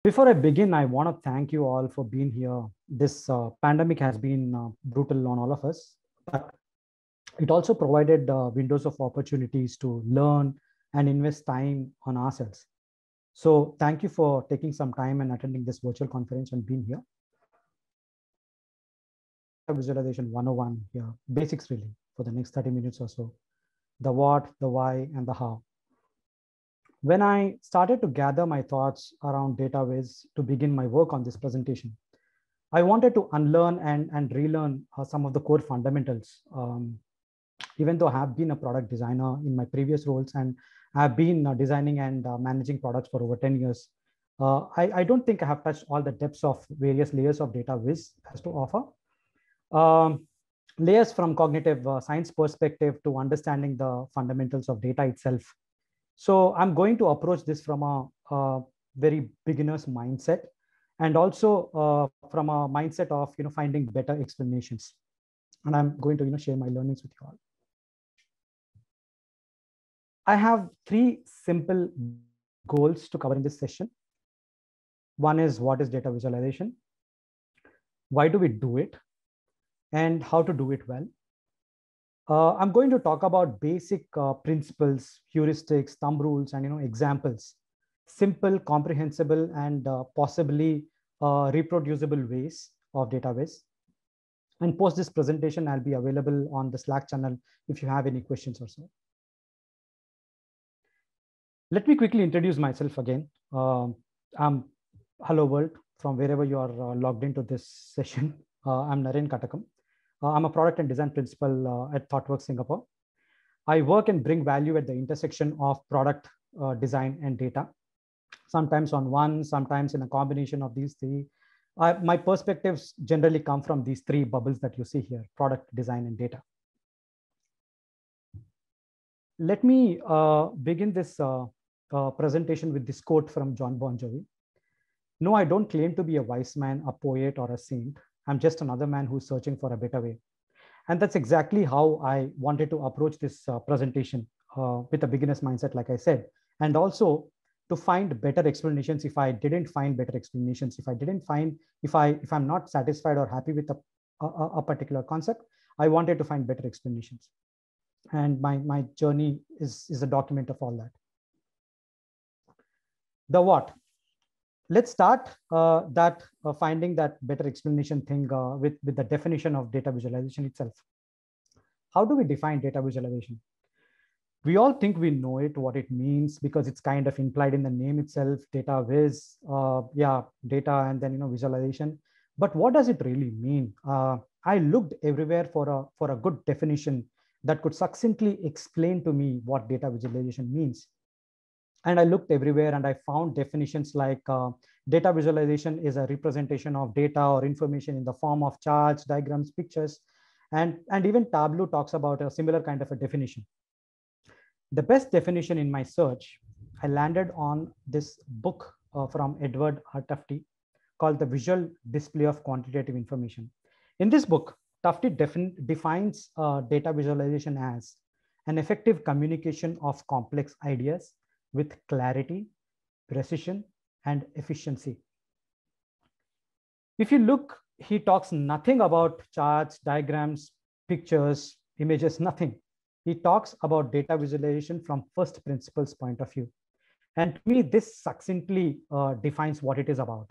Before I begin, I want to thank you all for being here. This pandemic has been brutal on all of us, but it also provided windows of opportunities to learn and invest time on ourselves. So thank you for taking some time and attending this virtual conference and being here. Visualization 101 here, basics really, for the next 30 minutes or so. The what, the why, and the how. When I started to gather my thoughts around database to begin my work on this presentation, I wanted to unlearn and relearn some of the core fundamentals. Even though I have been a product designer in my previous roles and I've been designing and managing products for over 10 years, I don't think I have touched all the depths of various layers of data Viz has to offer. Layers from cognitive science perspective to understanding the fundamentals of data itself. So I'm going to approach this from a very beginner's mindset, and also from a mindset of finding better explanations. And I'm going to share my learnings with you all. I have three simple goals to cover in this session. One is, what is data visualization? Why do we do it? And how to do it well? I'm going to talk about basic principles, heuristics, thumb rules, and examples. Simple, comprehensible, and possibly reproducible ways of database. And post this presentation, I'll be available on the Slack channel if you have any questions or so. Let me quickly introduce myself again. I'm hello world from wherever you are logged into this session. I'm Naren Katakam. I'm a product and design principal at ThoughtWorks Singapore. I work and bring value at the intersection of product design and data, sometimes on one, sometimes in a combination of these three. My perspectives generally come from these three bubbles that you see here: product, design, and data. Let me begin this presentation with this quote from John Bon Jovi. No, I don't claim to be a wise man, a poet, or a saint. I'm just another man who's searching for a better way. And that's exactly how I wanted to approach this presentation, with a beginner's mindset, like I said, and also to find better explanations if I didn't find better explanations, if I'm not satisfied or happy with a particular concept, I wanted to find better explanations. And my journey is a document of all that. The what? Let's start finding that better explanation thing with the definition of data visualization itself. How do we define data visualization? We all think we know it, what it means, because it's kind of implied in the name itself, data viz, data, and then visualization. But what does it really mean? I looked everywhere for a good definition that could succinctly explain to me what data visualization means. And I looked everywhere and I found definitions like data visualization is a representation of data or information in the form of charts, diagrams, pictures, and even Tableau talks about a similar kind of a definition. The best definition in my search, I landed on this book from Edward R. Tufte called The Visual Display of Quantitative Information. In this book, Tufte defines data visualization as an effective communication of complex ideas with clarity, precision, and efficiency. If you look, he talks nothing about charts, diagrams, pictures, images, nothing. He talks about data visualization from first principles point of view. And to me, this succinctly defines what it is about.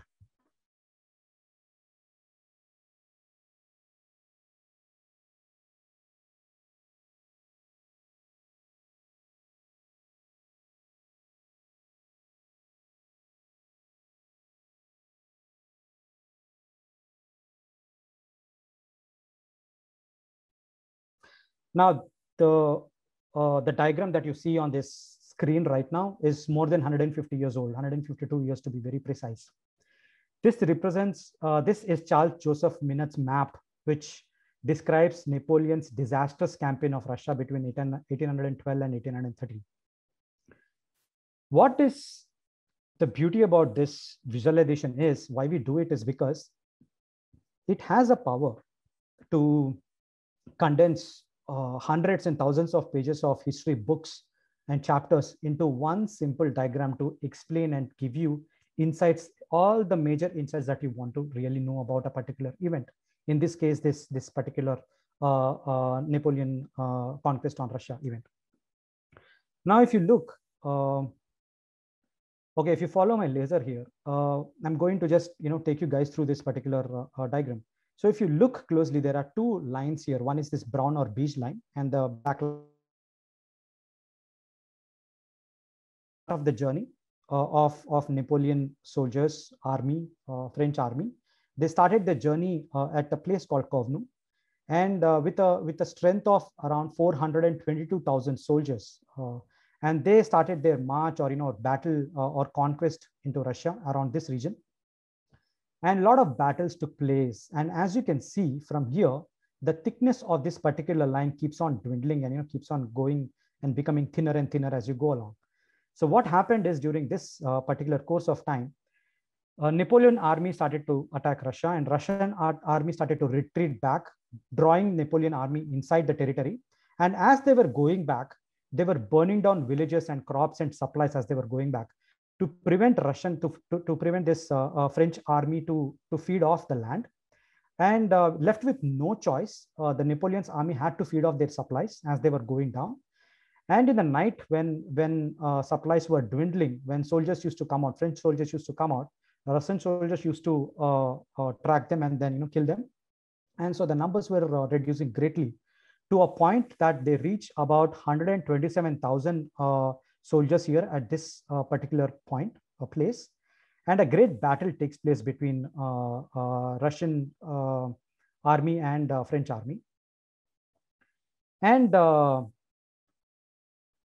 Now, the diagram that you see on this screen right now is more than 150 years old, 152 years to be very precise. This represents, this is Charles Joseph Minut's map, which describes Napoleon's disastrous campaign of Russia between 1812 and 1813. What is the beauty about this visualization is, why we do it is because it has a power to condense hundreds and thousands of pages of history books and chapters into one simple diagram to explain and give you insights all the major insights that you want to really know about a particular event. In this case, this particular Napoleon conquest on Russia event. Now, if you look, okay, if you follow my laser here, I'm going to just take you guys through this particular diagram. So if you look closely, there are two lines here. One is this brown or beige line, and the black of the journey of Napoleon soldiers, army, French army. They started the journey at a place called Kovno, and with a strength of around 422,000 soldiers. And they started their march or battle or conquest into Russia around this region. And a lot of battles took place. And as you can see from here, the thickness of this particular line keeps on dwindling and keeps on going and becoming thinner and thinner as you go along. So what happened is, during this particular course of time, Napoleon army started to attack Russia, and Russian army started to retreat back, drawing Napoleon army inside the territory. And as they were going back, they were burning down villages and crops and supplies as they were going back, to prevent to prevent this French army to feed off the land. And left with no choice, the Napoleon's army had to feed off their supplies as they were going down. And in the night, when supplies were dwindling, when soldiers used to come out, French soldiers used to come out, Russian soldiers used to track them and then kill them. And so the numbers were reducing greatly, to a point that they reach about 127,000 soldiers here at this particular point, place. And a great battle takes place between Russian army and French army. And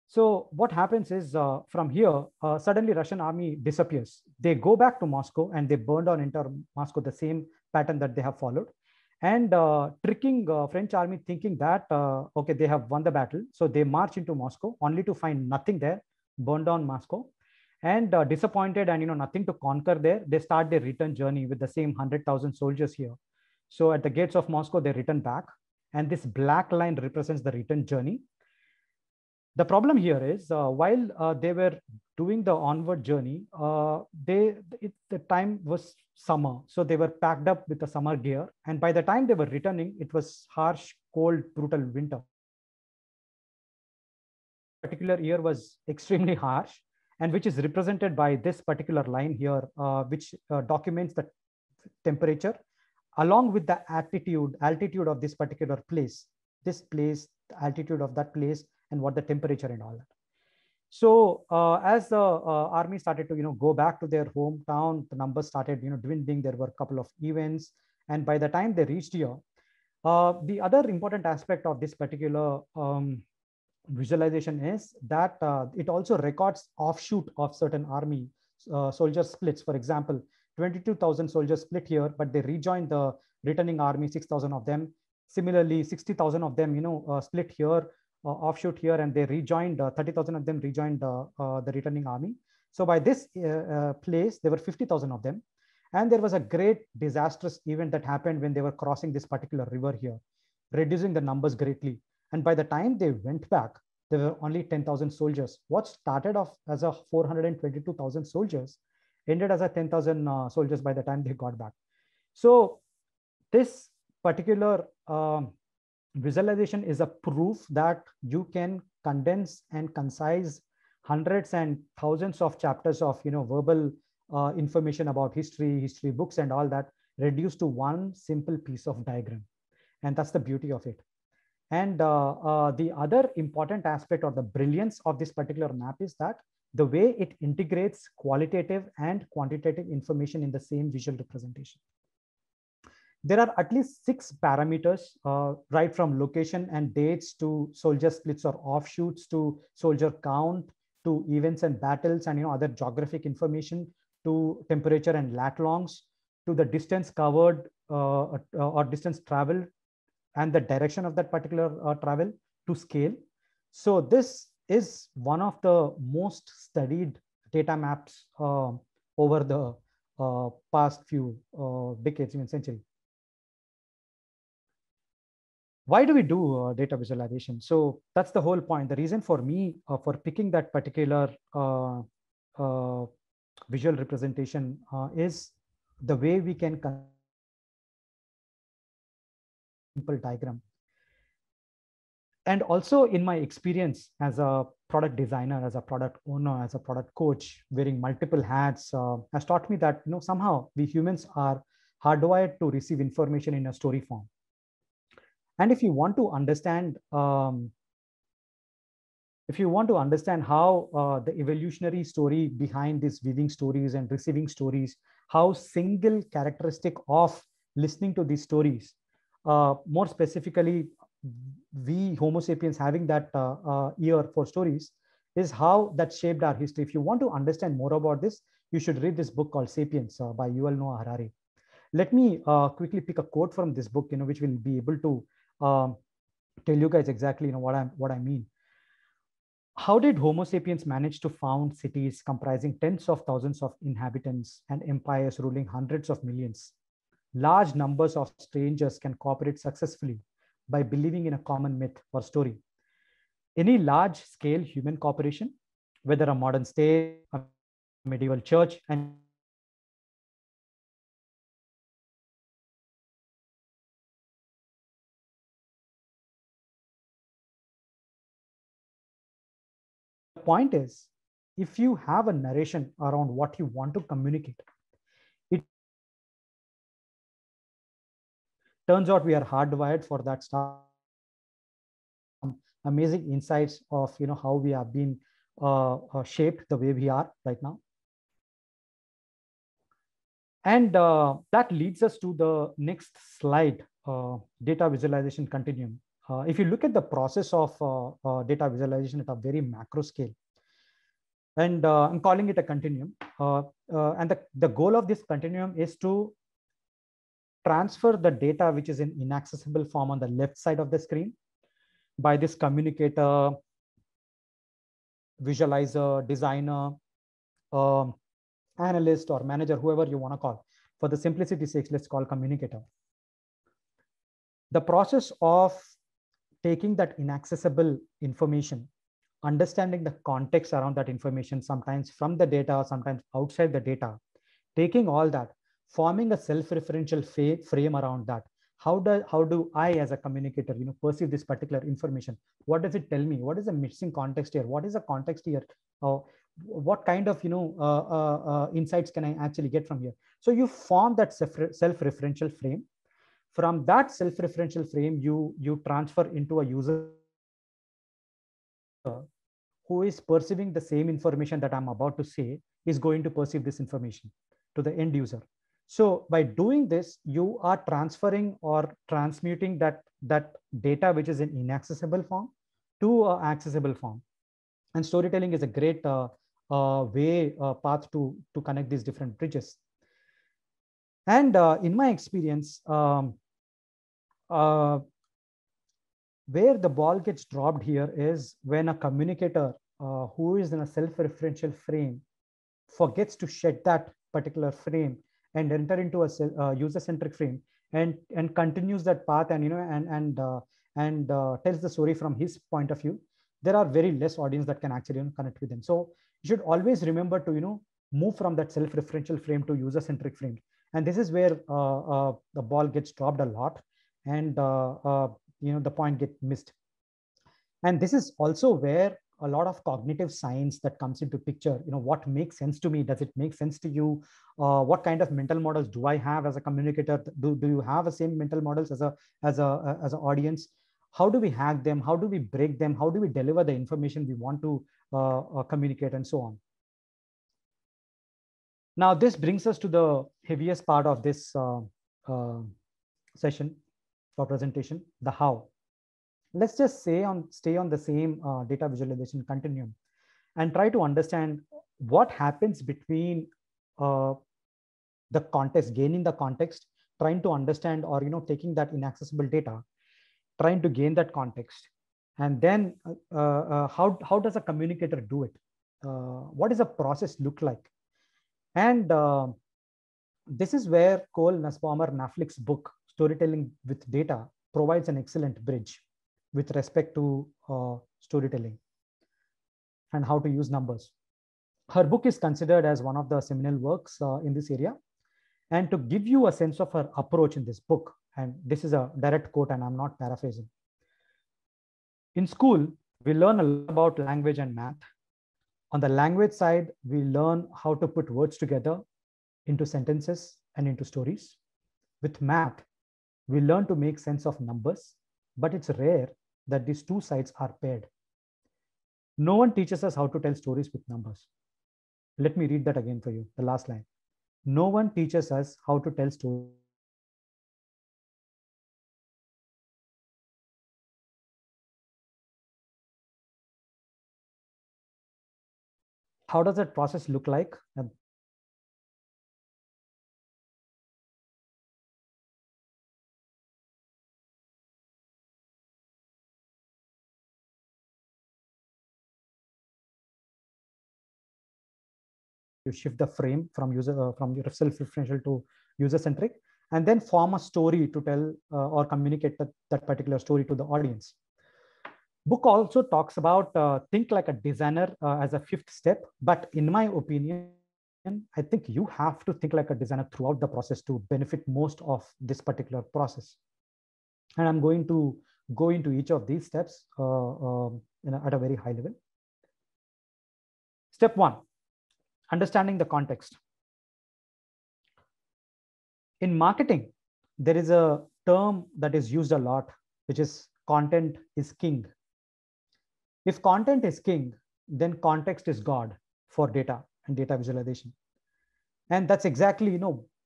so what happens is, from here, suddenly Russian army disappears. They go back to Moscow and they burn down entire Moscow, the same pattern that they have followed. And tricking French army, thinking that, okay, they have won the battle. So they march into Moscow only to find nothing there, burn down Moscow. And disappointed and nothing to conquer there, they start their return journey with the same 100,000 soldiers here. So at the gates of Moscow, they return back. And this black line represents the return journey. The problem here is, while they were doing the onward journey, the time was summer. So they were packed up with the summer gear. And by the time they were returning, it was harsh, cold, brutal winter. Particular year was extremely harsh, and which is represented by this particular line here, which documents the temperature along with the altitude of this particular place, the altitude of that place, and what the temperature and all that. So as the army started to go back to their hometown, the numbers started dwindling. There were a couple of events, and by the time they reached here, the other important aspect of this particular visualization is that it also records offshoot of certain army soldier splits. For example, 22,000 soldiers split here, but they rejoined the returning army, 6,000 of them. Similarly, 60,000 of them split here, offshoot here, and they rejoined 30,000 of them rejoined the returning army. So by this place, there were 50,000 of them. And there was a great disastrous event that happened when they were crossing this particular river here, reducing the numbers greatly. And by the time they went back, there were only 10,000 soldiers. What started off as a 422,000 soldiers ended as a 10,000 soldiers by the time they got back. So this particular visualization is a proof that you can condense and concise hundreds and thousands of chapters of verbal information about history books and all that, reduced to one simple piece of diagram. And that's the beauty of it. And the other important aspect or the brilliance of this particular map is that the way it integrates qualitative and quantitative information in the same visual representation. There are at least 6 parameters, right from location and dates to soldier splits or offshoots to soldier count to events and battles and other geographic information to temperature and lat longs to the distance covered or distance traveled and the direction of that particular travel to scale. So this is one of the most studied data maps over the past few decades, even century. Why do we do data visualization? So that's the whole point. The reason for me for picking that particular visual representation is the way we can simple diagram. And also in my experience as a product designer, as a product owner, as a product coach, wearing multiple hats has taught me that somehow we humans are hardwired to receive information in a story form. And if you want to understand how the evolutionary story behind these weaving stories and receiving stories, how single characteristic of listening to these stories, more specifically, we Homo sapiens having that ear for stories, is how that shaped our history. If you want to understand more about this, you should read this book called Sapiens by Yuval Noah Harari. Let me quickly pick a quote from this book, which will be able to tell you guys exactly what I mean. How did Homo sapiens manage to found cities comprising tens of thousands of inhabitants and empires ruling hundreds of millions? Large numbers of strangers can cooperate successfully by believing in a common myth or story. Any large-scale human cooperation, whether a modern state, a medieval church, and the point is, if you have a narration around what you want to communicate, it turns out we are hardwired for that stuff. Amazing insights of how we have been shaped the way we are right now. And that leads us to the next slide, data visualization continuum. If you look at the process of data visualization at a very macro scale, and I'm calling it a continuum, and the goal of this continuum is to transfer the data which is in inaccessible form on the left side of the screen by this communicator, visualizer, designer, analyst or manager, whoever you want to call. For the simplicity sake, let's call communicator. The process of taking that inaccessible information, understanding the context around that information, sometimes from the data, sometimes outside the data, taking all that, forming a self-referential frame around that. How do I, as a communicator, perceive this particular information? What does it tell me? What is the missing context here? What is the context here? What kind of insights can I actually get from here? So you form that self-referential frame. From that self-referential frame, you transfer into a user who is perceiving the same information that I'm about to say is going to perceive this information to the end user. So by doing this, you are transferring or transmuting that data which is in inaccessible form to an accessible form. And storytelling is a great path to connect these different bridges. And in my experience, where the ball gets dropped here is when a communicator who is in a self-referential frame forgets to shed that particular frame and enter into a user-centric frame and continues that path and tells the story from his point of view. There are very less audience that can actually connect with him. So you should always remember to move from that self-referential frame to user-centric frame. And this is where the ball gets dropped a lot, and the point gets missed. And this is also where a lot of cognitive science that comes into picture. What makes sense to me? Does it make sense to you? What kind of mental models do I have as a communicator? Do you have the same mental models as an audience? How do we hack them? How do we break them? How do we deliver the information we want to communicate, and so on? Now, this brings us to the heaviest part of this session or presentation, the how. Let's just stay on the same data visualization continuum and try to understand what happens between the context, gaining the context, trying to understand, or taking that inaccessible data, trying to gain that context, and then how does a communicator do it? What does a process look like? And this is where Cole Nussbaumer-Knaflich's book, Storytelling with Data, provides an excellent bridge with respect to storytelling and how to use numbers. Her book is considered as one of the seminal works in this area. And to give you a sense of her approach in this book, and this is a direct quote and I'm not paraphrasing. In school, we learn a lot about language and math. On the language side, we learn how to put words together into sentences and into stories. With math, we learn to make sense of numbers, but it's rare that these two sides are paired. No one teaches us how to tell stories with numbers. Let me read that again for you, the last line. No one teaches us how to tell stories. How does that process look like? You shift the frame from from your self-referential to user-centric, and then form a story to tell or communicate that particular story to the audience. Book also talks about think like a designer as a fifth step, but in my opinion, I think you have to think like a designer throughout the process to benefit most of this particular process. And I'm going to go into each of these steps at a very high level. Step one, understanding the context. In marketing, there is a term that is used a lot, which is content is king. If content is king, then context is God for data and data visualization. And that's exactly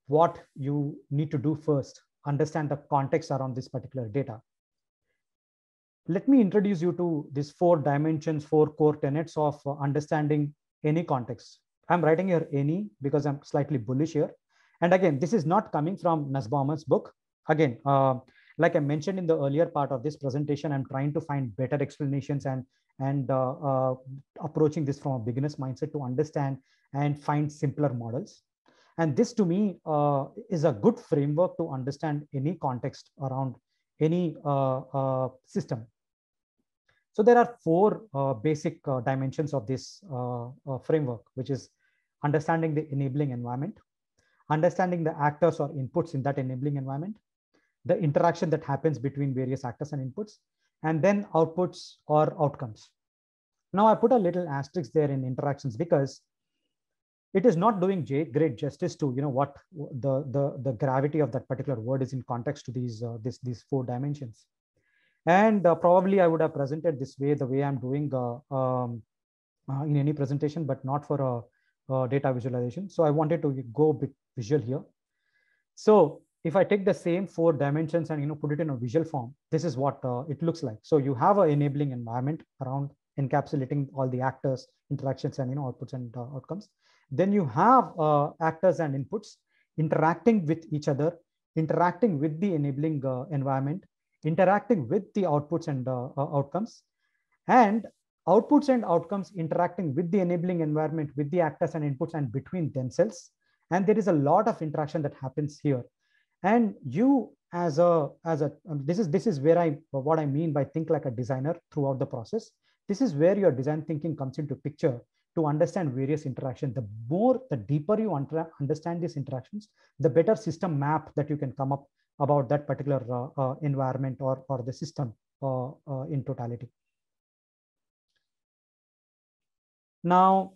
what you need to do first, understand the context around this particular data. Let me introduce you to these 4 dimensions, 4 core tenets of understanding any context. I'm writing here any because I'm slightly bullish here. And again, this is not coming from Nussbaumer's book. Again, like I mentioned in the earlier part of this presentation, I'm trying to find better explanations and approaching this from a beginner's mindset to understand and find simpler models. And this to me is a good framework to understand any context around any system. So there are 4 basic dimensions of this framework, which is understanding the enabling environment, understanding the actors or inputs in that enabling environment, the interaction that happens between various actors and inputs, and then outputs or outcomes. Now I put a little asterisk there in interactions because it is not doing great justice to what the gravity of that particular word is in context to these 4 dimensions. And probably I would have presented this way, the way I'm doing in any presentation, but not for a data visualization. So I wanted to go a bit visual here. So if I take the same 4 dimensions and put it in a visual form, this is what it looks like. So you have an enabling environment around encapsulating all the actors, interactions, and outputs and outcomes. Then you have actors and inputs interacting with each other, interacting with the enabling environment, interacting with the outputs and outcomes, and outputs and outcomes interacting with the enabling environment, with the actors and inputs, and between themselves. And there is a lot of interaction that happens here. And you this is where what I mean by think like a designer throughout the process. This is where your design thinking comes into picture to understand various interactions. The deeper you understand these interactions, the better system map that you can come up about that particular environment or the system in totality. Now,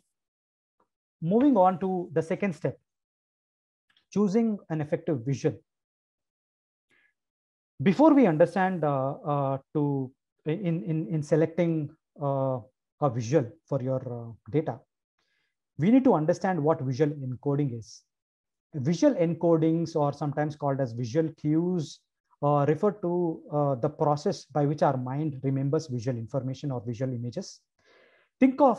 moving on to the second step, choosing an effective vision. Before we understand in selecting a visual for your data, we need to understand what visual encoding is. Visual encodings, or sometimes called as visual cues, refer to the process by which our mind remembers visual information or visual images. Think of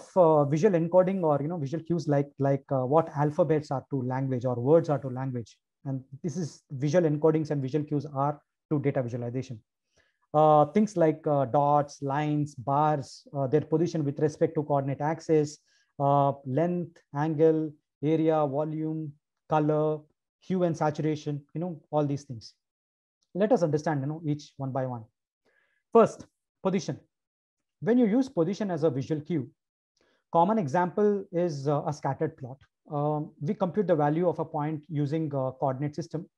visual encoding or visual cues like what alphabets are to language or words are to language, and this is visual encodings and visual cues are to data visualization. Things like dots, lines, bars, their position with respect to coordinate axis, length, angle, area, volume, color, hue and saturation, all these things. Let us understand each one by one. First, position. When you use position as a visual cue, Common example is a scattered plot. We compute the value of a point using a coordinate system.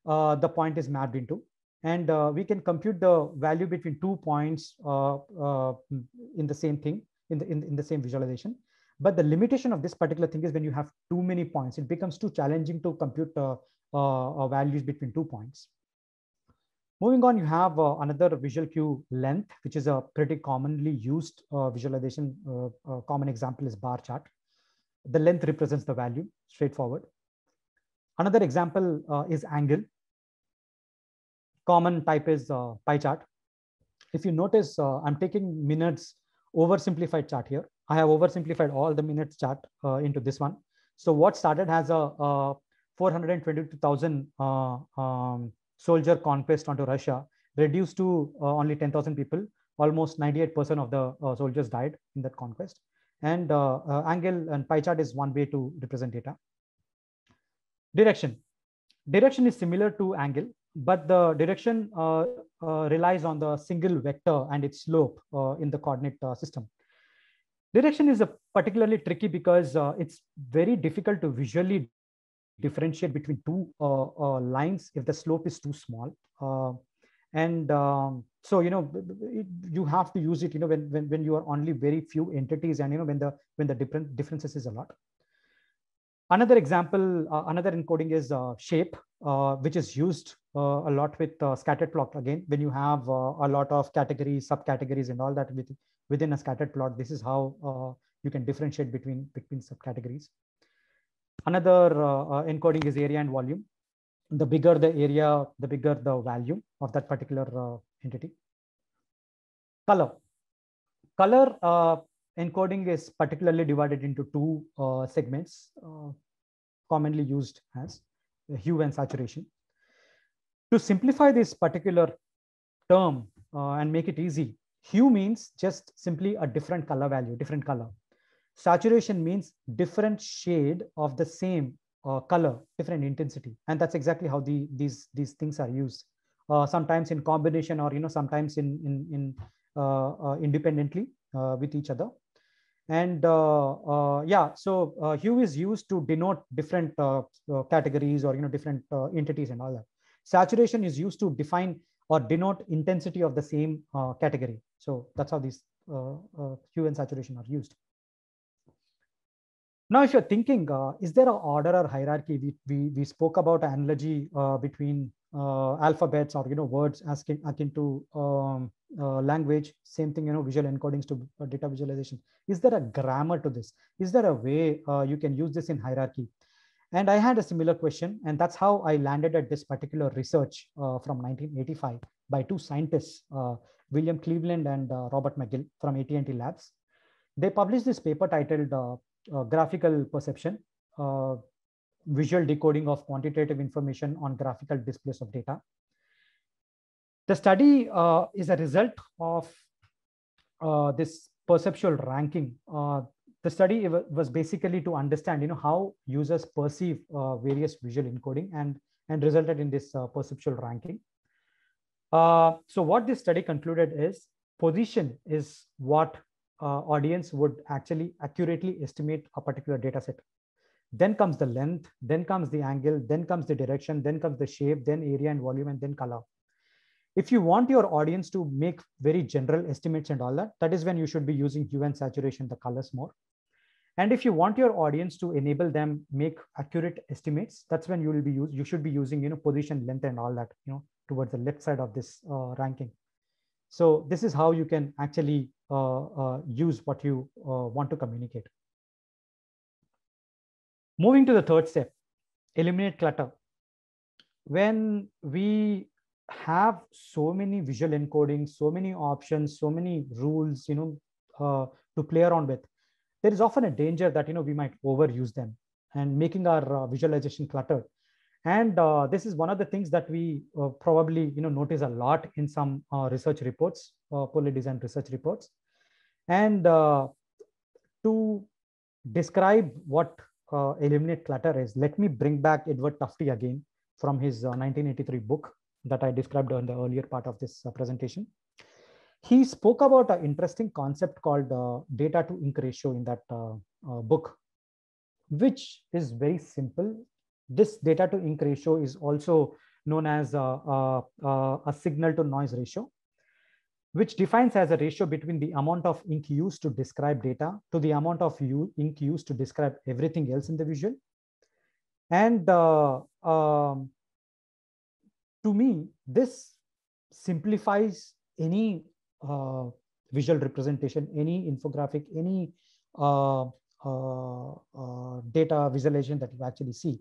The point is mapped into, and we can compute the value between 2 points in the same thing, in the same visualization. But the limitation of this particular thing is when you have too many points, it becomes too challenging to compute values between 2 points. Moving on, you have another visual cue, length, which is a pretty commonly used visualization. Common example is bar chart. The length represents the value, straightforward. Another example is angle. Common type is pie chart. If you notice, I'm taking minutes oversimplified chart here. I have oversimplified all the minutes chart into this one. So what started as a 422,000 soldier conquest onto Russia reduced to only 10,000 people. Almost 98% of the soldiers died in that conquest. And angle and pie chart is one way to represent data. Direction. Direction is similar to angle, but the direction relies on the single vector and its slope in the coordinate system. Direction is particularly tricky because it's very difficult to visually differentiate between two lines if the slope is too small. So you have to use it when you are only very few entities, and when the differences is a lot. Another example, another encoding is shape, which is used a lot with scattered plot. Again, when you have a lot of categories, subcategories, and all that within a scattered plot, this is how you can differentiate between subcategories. Another encoding is area and volume. The bigger the area, the bigger the value of that particular entity. Color. Color encoding is particularly divided into two segments, commonly used as hue and saturation. To simplify this particular term and make it easy, hue means just simply a different color value, different color. Saturation means different shade of the same color, different intensity, and that's exactly how these things are used. Sometimes in combination, or sometimes in independently with each other. And yeah, so hue is used to denote different categories or different entities and all that. Saturation is used to define or denote intensity of the same category. So that's how these hue and saturation are used. Now, if you're thinking, is there an order or hierarchy? We spoke about an analogy between alphabets or words as akin to language. Same thing, visual encodings to data visualization. Is there a grammar to this? Is there a way you can use this in hierarchy? And I had a similar question, and that's how I landed at this particular research from 1985 by two scientists, William Cleveland and Robert McGill from AT&T Labs. They published this paper titled graphical perception, visual decoding of quantitative information on graphical displays of data. The study is a result of this perceptual ranking. The study was basically to understand, how users perceive various visual encoding, and resulted in this perceptual ranking. So what this study concluded is position is what audience would actually accurately estimate a particular data set. Then comes the length, then comes the angle, then comes the direction, then comes the shape, then area and volume, and then color. If you want your audience to make very general estimates and all that, that is when you should be using hue and saturation, the colors more. And if you want your audience to enable them make accurate estimates, that's when you should be using position, length, and all that towards the left side of this ranking. So this is how you can actually use what you want to communicate. Moving to the third step, eliminate clutter. When we have so many visual encodings, so many options, so many rules, to play around with, there is often a danger that we might overuse them and making our visualization cluttered. And this is one of the things that we probably notice a lot in some research reports, poorly designed research reports. And to describe what eliminate clutter is, let me bring back Edward Tufte again from his 1983 book that I described in the earlier part of this presentation. He spoke about an interesting concept called data to ink ratio in that book, which is very simple. This data to ink ratio is also known as a signal to noise ratio, which defines as a ratio between the amount of ink used to describe data to the amount of ink used to describe everything else in the visual. And to me, this simplifies any visual representation, any infographic, any data visualization that you actually see.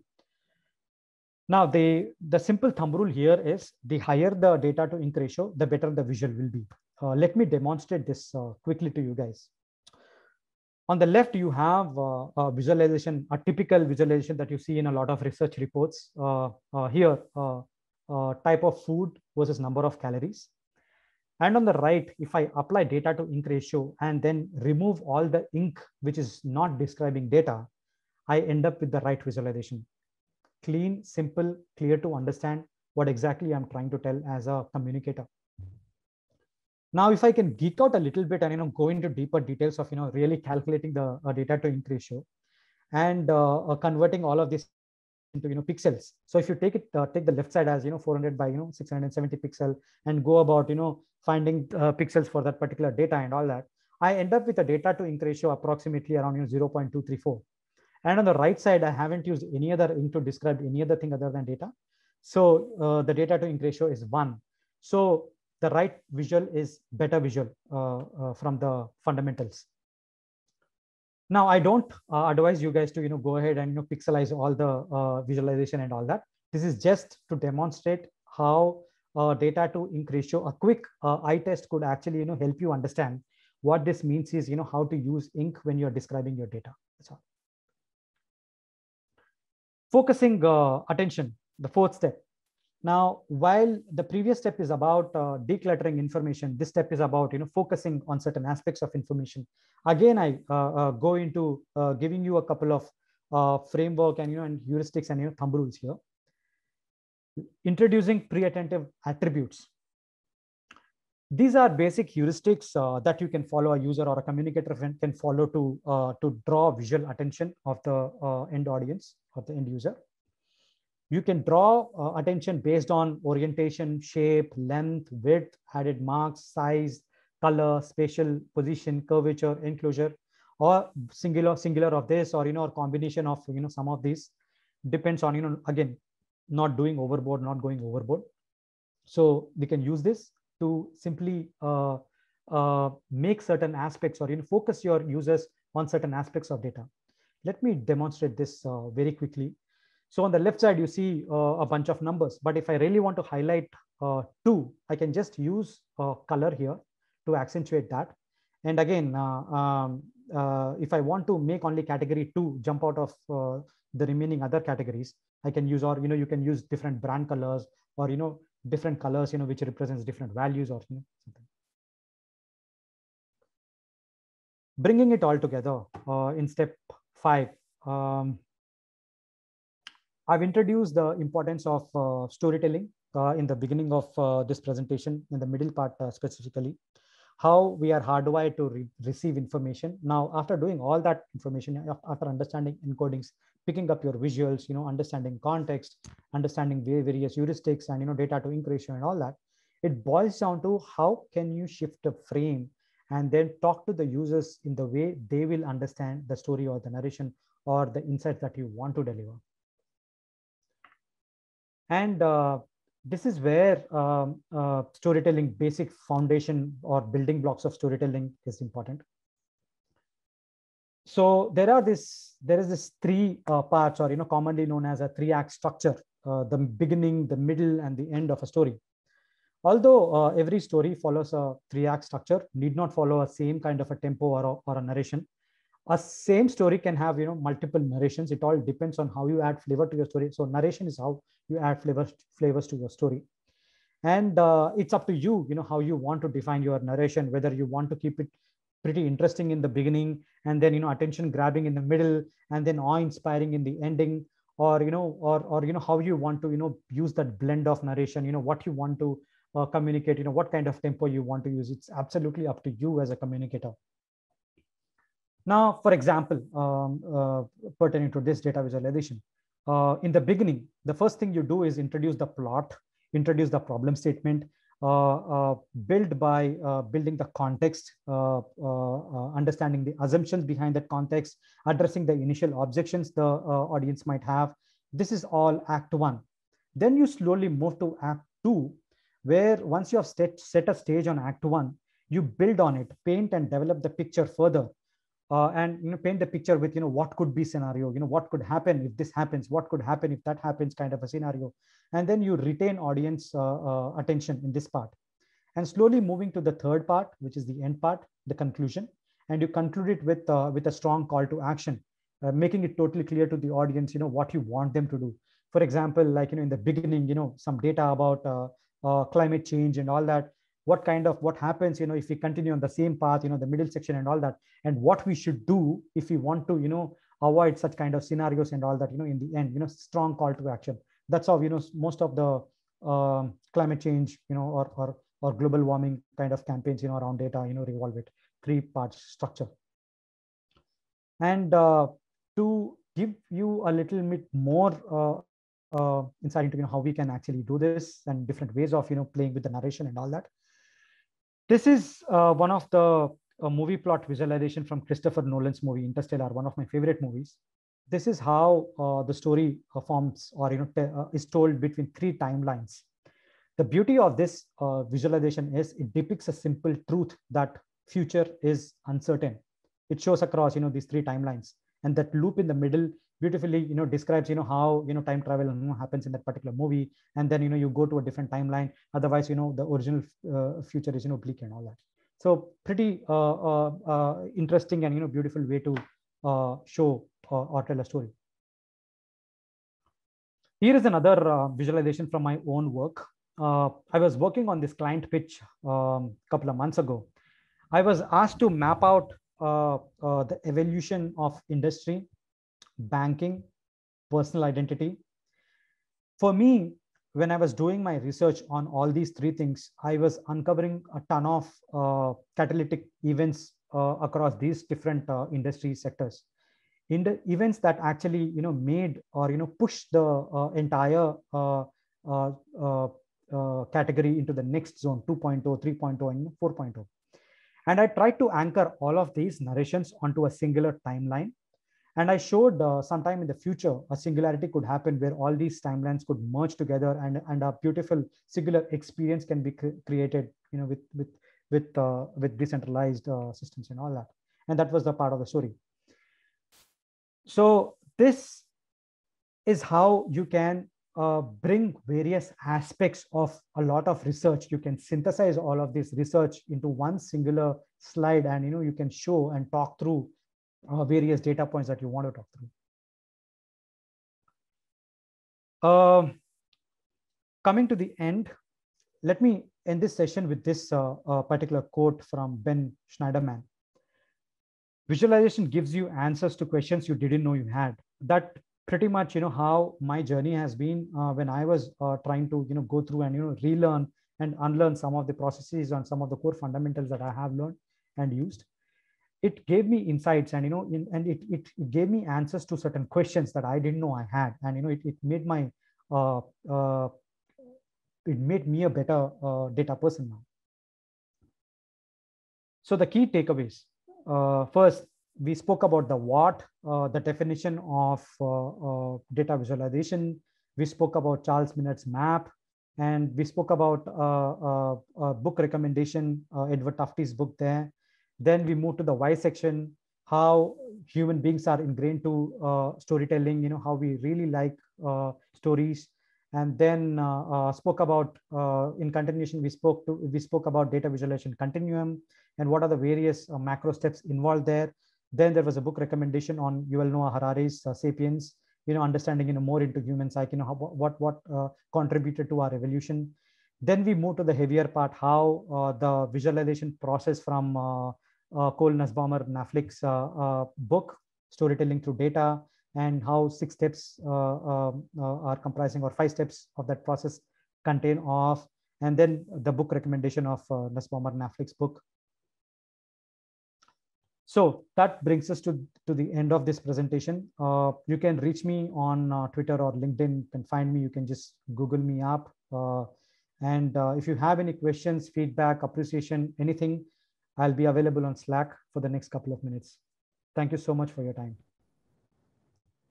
Now, the simple thumb rule here is the higher the data to ink ratio, the better the visual will be. Let me demonstrate this quickly to you guys. On the left, you have a visualization, a typical visualization that you see in a lot of research reports. Here, type of food versus number of calories. And on the right, if I apply data to ink ratio and then remove all the ink which is not describing data, I end up with the right visualization. Clean, simple, clear to understand what exactly I'm trying to tell as a communicator. Now, if I can geek out a little bit and go into deeper details of really calculating the data to ink ratio and converting all of this into pixels. So if you take the left side as 400 by 670 pixel and go about finding pixels for that particular data and all that, I end up with a data to ink ratio approximately around 0.234. And on the right side, I haven't used any other ink to describe any other thing other than data. So the data to ink ratio is 1. So the right visual is better visual from the fundamentals. Now, I don't advise you guys to go ahead and pixelize all the visualization and all that. This is just to demonstrate how data to ink ratio, a quick eye test could actually help you understand what this means is how to use ink when you're describing your data. That's all. Focusing attention, the fourth step. Now, while the previous step is about decluttering information, this step is about focusing on certain aspects of information. Again, I go into giving you a couple of framework and heuristics and thumb rules here. Introducing pre-attentive attributes. These are basic heuristics that you can follow, a user or a communicator can follow to draw visual attention of the end audience, of the end user. You can draw attention based on orientation, shape, length, width, added marks, size, color, spatial position, curvature, enclosure, or singular of this, or or combination of some of these. Depends on again, not doing overboard, not going overboard. So we can use this to simply make certain aspects or focus your users on certain aspects of data. Let me demonstrate this very quickly. So on the left side, you see a bunch of numbers, but if I really want to highlight 2, I can just use color here to accentuate that. And again, if I want to make only category 2 jump out of the remaining other categories, I can use, or you can use different brand colors or different colors which represents different values or something. Bringing it all together in step 5. I've introduced the importance of storytelling in the beginning of this presentation, in the middle part specifically, how we are hardwired to receive information. Now, after doing all that information, after understanding encodings, picking up your visuals, understanding context, understanding various heuristics and data to ink ratio and all that, it boils down to how can you shift a frame and then talk to the users in the way they will understand the story or the narration or the insights that you want to deliver. And this is where storytelling basic foundation or building blocks of storytelling is important. So there is this 3 parts, or commonly known as a 3-act structure: the beginning, the middle, and the end of a story. Although every story follows a 3-act structure, need not follow a same kind of a tempo or a narration. A same story can have multiple narrations. It all depends on how you add flavor to your story. So narration is how you add flavors to your story, and it's up to you how you want to define your narration, whether you want to keep it pretty interesting in the beginning and then attention grabbing in the middle and then awe-inspiring in the ending, or or how you want to use that blend of narration, what you want to communicate, what kind of tempo you want to use. It's absolutely up to you as a communicator. Now, for example, pertaining to this data visualization, in the beginning, the first thing you do is introduce the plot, introduce the problem statement, build by building the context, understanding the assumptions behind that context, addressing the initial objections the audience might have. This is all Act 1. Then you slowly move to Act 2, where once you have set a stage on Act 1, you build on it, paint and develop the picture further. And paint the picture with what could be scenario, what could happen if this happens, what could happen if that happens, kind of a scenario. And then you retain audience attention in this part, and slowly moving to the third part, which is the end part, the conclusion. And you conclude it with a strong call to action, making it totally clear to the audience what you want them to do. For example, like in the beginning, some data about climate change and all that. What happens if we continue on the same path, the middle section and all that, and what we should do if we want to avoid such kind of scenarios and all that, in the end, strong call to action. That's how most of the climate change or global warming kind of campaigns around data revolve it, 3-part structure. And to give you a little bit more insight into how we can actually do this and different ways of playing with the narration and all that. This is one of the movie plot visualization from Christopher Nolan's movie Interstellar, one of my favorite movies. This is how the story forms or is told between 3 timelines. The beauty of this visualization is it depicts a simple truth that future is uncertain. It shows across these 3 timelines, and that loop in the middle beautifully describes how time travel happens in that particular movie. And then you go to a different timeline, otherwise the original future is bleak and all that. So pretty interesting and beautiful way to show or tell a story. Here is another visualization from my own work. I was working on this client pitch couple of months ago. I was asked to map out the evolution of industry, banking, personal identity. For me, when I was doing my research on all these 3 things, I was uncovering a ton of catalytic events across these different industry sectors. In the events that actually made or pushed the entire category into the next zone, 2.0, 3.0, and 4.0. And I tried to anchor all of these narrations onto a singular timeline. And I showed sometime in the future, a singularity could happen where all these timelines could merge together, and a beautiful singular experience can be created, with decentralized systems and all that. And that was the part of the story. So this is how you can bring various aspects of a lot of research. You can synthesize all of this research into one singular slide, and you can show and talk through various data points that you want to talk through. Coming to the end, let me end this session with this particular quote from Ben Schneiderman. Visualization gives you answers to questions you didn't know you had. That pretty much how my journey has been when I was trying to go through and relearn and unlearn some of the processes and some of the core fundamentals that I have learned and used. It gave me insights, and it gave me answers to certain questions that I didn't know I had, and it made my it made me a better data person now. So the key takeaways. First, we spoke about the what, the definition of data visualization. We spoke about Charles Minnett's map, and we spoke about a book recommendation, Edward Tufte's book there. Then we moved to the why section, how human beings are ingrained to storytelling, how we really like stories. And then spoke about, in continuation, we spoke about data visualization continuum and what are the various macro steps involved there. Then there was a book recommendation on Yuval Noah Harari's Sapiens, understanding more into human psyche, what contributed to our evolution. Then we moved to the heavier part, how the visualization process from Cole Nussbaumer Knaflich's book, Storytelling Through Data, and how 6 steps are comprising, or 5 steps of that process contain of. and then the book recommendation of Nussbaumer Knaflich's book. So that brings us to the end of this presentation. You can reach me on Twitter or LinkedIn. You can find me. You can just Google me up. And if you have any questions, feedback, appreciation, anything, I'll be available on Slack for the next couple of minutes. Thank you so much for your time.